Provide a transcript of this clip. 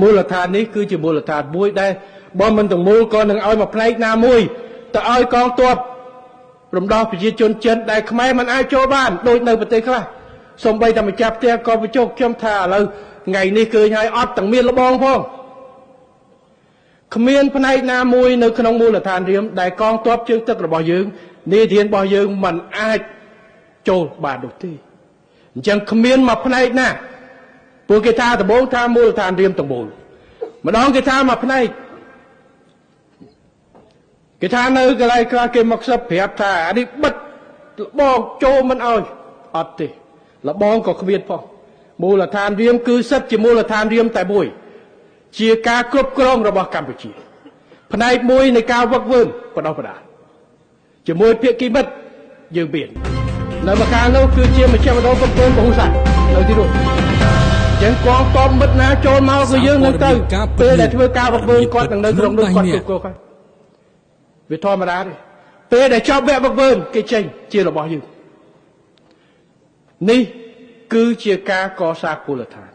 មូលដ្ឋាននេះគឺជាមូលដ្ឋានមួយដែលបើមិនទាំងមូលក៏នឹងឲ្យមកផ្នែកណាមួយទៅឲ្យកងទ័ពរំដោះប្រជាជនចិនដែលខ្មែរមិនអាចចូលបានដូចនៅប្រទេសខ្លះសូម្បីតែម្ចាស់ផ្ទះក៏បញ្ចុះខ្ញុំថាឥឡូវថ្ងៃនេះឃើញហើយអត់ទាំងមានលបងផងគ្មានផ្នែកណាមួយនៅក្នុងមូលដ្ឋានរៀមដែលកងទ័ពជើងទឹករបស់យើងនាធានរបស់យើងមិនអាចចូលបាននោះទេអញ្ចឹងគ្មានមកផ្នែកណាពួកគេថាដំបូងថាមូលដ្ឋានរៀមទាំងមូលម្ដងគេថាមកផ្នែកគេថានៅកន្លែងខ្លះគេមកសឹបប្រាប់ថាអានេះបិទលបងចូលមិនអោយអត់ទេលបងក៏គ្មានផងមូលដ្ឋានរៀមគឺសិតជាមូលដ្ឋានរៀមតែមួយជាការគ្រប់គ្រងរបស់កម្ពុជាផ្នែកមួយនៃការវឹកវើបដោះបដាជាមួយភាគីមិត្តយើងមាននៅម្ខាងនោះគឺជាមជ្ឈមណ្ឌលគ្រប់គ្រងពហុសាស្ត្រនៅទីនោះចឹងកងទ័ពមិត្តណាចូលមកគឺយើងនឹងទៅពេលដែលធ្វើការវឹកវើគាត់នឹងនៅក្នុងនោះគាត់គ្រប់គ្រងហើយវាធម្មតាទេពេលដែលចប់វគ្គវឹកវើគេចេញជារបស់យើងនេះគឺជាការកសាងមូលដ្ឋាន